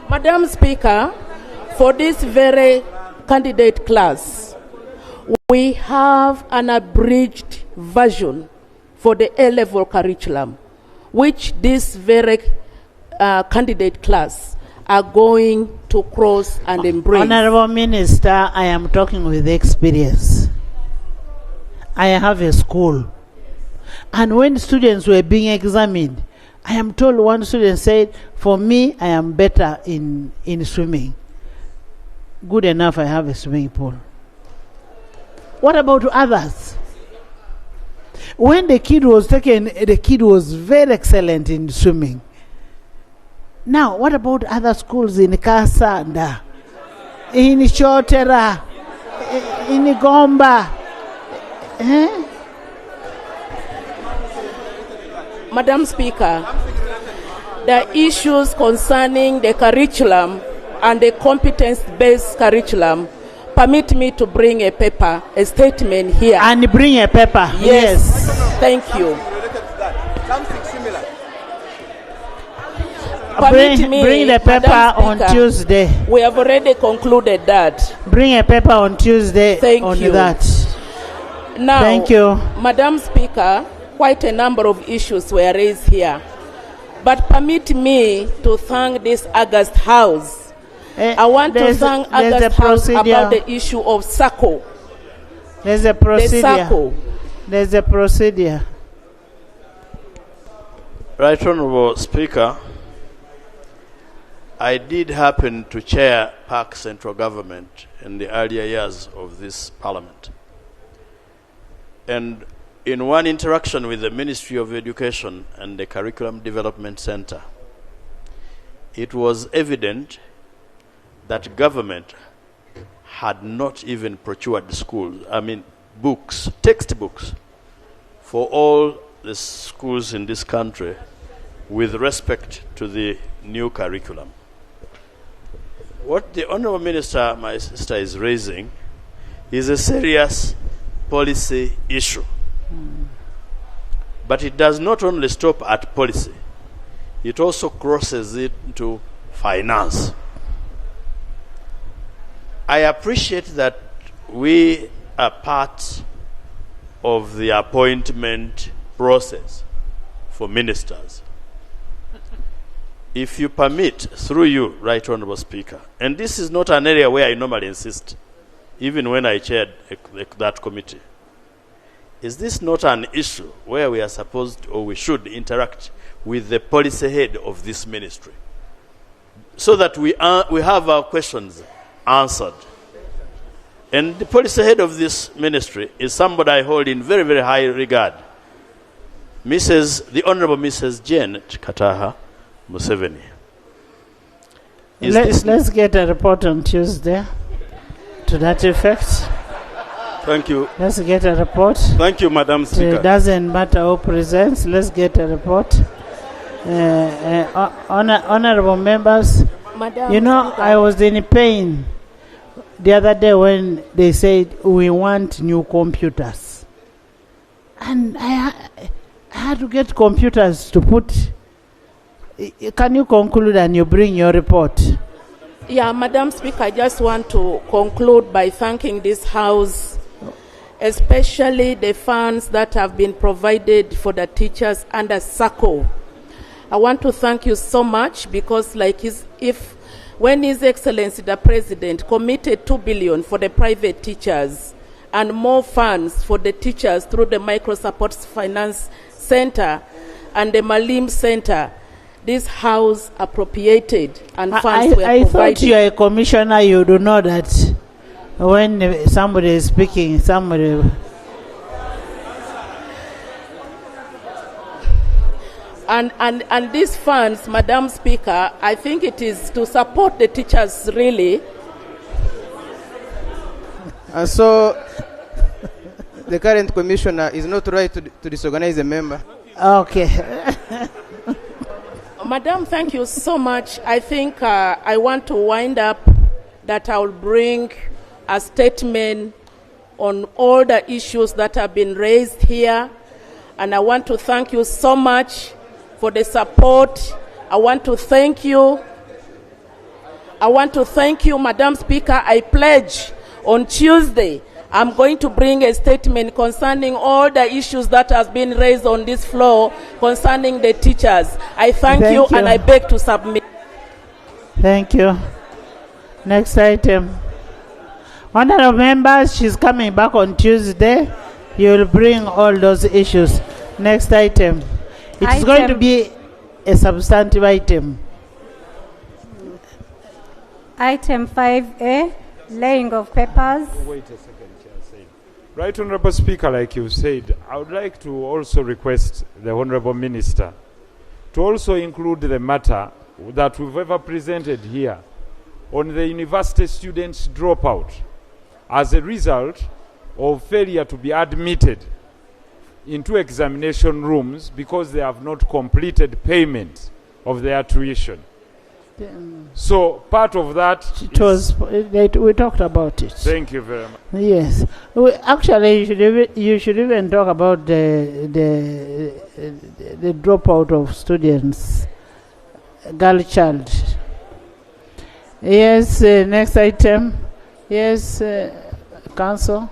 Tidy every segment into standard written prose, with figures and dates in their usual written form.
Madam Speaker, for this very candidate class, we have an abridged version for the A-level curriculum, which this very candidate class are going to cross and embrace. Honorable Minister, I am talking with experience. I have a school. And when students were being examined, I am told one student said, for me, I am better in swimming. Good enough, I have a swimming pool. What about others? When the kid was taken, the kid was very excellent in swimming. Now, what about other schools in Kasanda, in Chotera, in Gomba? Madam Speaker, the issues concerning the curriculum and the competence-based curriculum permit me to bring a paper, a statement here. And bring a paper. Yes. Thank you. Something similar. Bring the paper on Tuesday. We have already concluded that. Bring a paper on Tuesday. Thank you. That. Now, thank you. Madam Speaker, quite a number of issues were raised here. But permit me to thank this August House. I want to thank August House about the issue of SACCO. There's a procedure. The SACCO. There's a procedure. Right Honorable Speaker, I did happen to chair Park Central Government in the earlier years of this Parliament. And in one interaction with the Ministry of Education and the Curriculum Development Center, it was evident that government had not even procured schools, books, textbooks, for all the schools in this country with respect to the new curriculum. What the Honorable Minister, my sister, is raising is a serious policy issue. But it does not only stop at policy, it also crosses it into finance. I appreciate that we are part of the appointment process for ministers. If you permit, through you, Right Honorable Speaker, and this is not an area where I normally insist, even when I chaired that committee, is this not an issue where we are supposed or we should interact with the policy head of this ministry so that we have our questions answered? And the policy head of this ministry is somebody I hold in very, very high regard, the Honorable Mrs. Janet Kataha Museveni. Let's get a report on Tuesday to that effect. Thank you. Let's get a report. Thank you, Madam Speaker. It doesn't matter who presents. Let's get a report. Honorable members, Madam Speaker, I was in pain the other day when they said we want new computers. And I had to get computers to put. Can you conclude and you bring your report? Yeah, Madam Speaker, I just want to conclude by thanking this House, especially the funds that have been provided for the teachers under SACCO. I want to thank you so much because when His Excellency the President committed 2 billion for the private teachers and more funds for the teachers through the Micro Support Finance Center and the Malim Center, this House appropriated and funds were provided. I thought you are a commissioner, you do know that when somebody is speaking, somebody... And these funds, Madam Speaker, I think it is to support the teachers really. And so the current commissioner is not right to disorganize a member. Okay. Madam, thank you so much. I think I want to wind up that I will bring a statement on all the issues that have been raised here. And I want to thank you so much for the support. I want to thank you I want to thank you, Madam Speaker. I pledge on Tuesday I'm going to bring a statement concerning all the issues that has been raised on this floor concerning the teachers. I thank you and I beg to submit. Thank you. Next item. Honorable members, she's coming back on Tuesday. You will bring all those issues. Next item. It is going to be a substantive item. Item 5A, laying of papers. Wait a second, Chair. Right, Honorable Speaker, like you said, I would like to also request the Honorable Minister to also include the matter that we've ever presented here on the university students' dropout as a result of failure to be admitted into examination rooms because they have not completed payment of their tuition. So part of that we talked about it. Thank you very much. Yes. Actually, you should even talk about the dropout of students, girl child. Yes, next item. Yes, Council.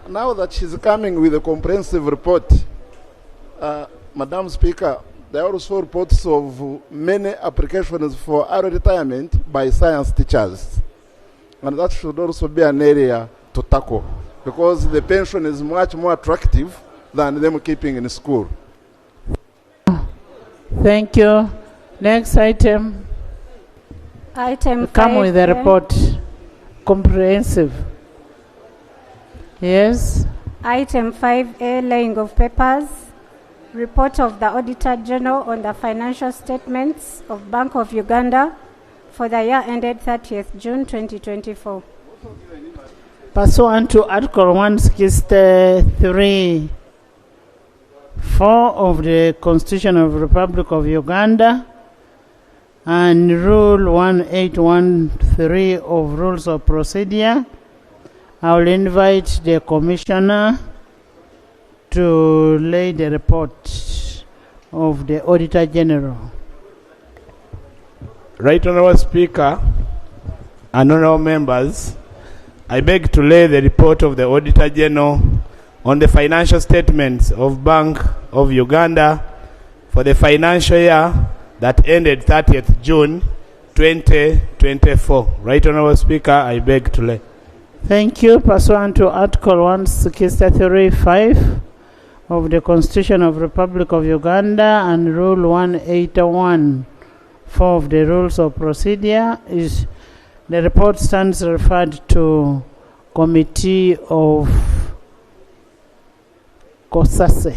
Now that she's coming with a comprehensive report, Madam Speaker, there are also reports of many applications for early retirement by science teachers. And that should also be an area to tackle because the pension is much more attractive than them keeping in school. Thank you. Next item. Item 5. Come with the report. Comprehensive. Yes. Item 5A, laying of papers. Report of the Auditor General on the financial statements of Bank of Uganda for the year ended 30th June 2024. Pursuant to Article 163(4) of the Constitution of the Republic of Uganda and Rule 1813 of Rules of Procedure, I will invite the Commissioner to lay the report of the Auditor General. Right Honourable Speaker and honourable members, I beg to lay the report of the Auditor General on the financial statements of Bank of Uganda for the financial year that ended 30th June 2024. Right Honourable Speaker, I beg to lay. Thank you. Pursuant to Article 163(5) of the Constitution of the Republic of Uganda and Rule 1814 of the Rules of Procedure, the report stands referred to Committee of COSASE.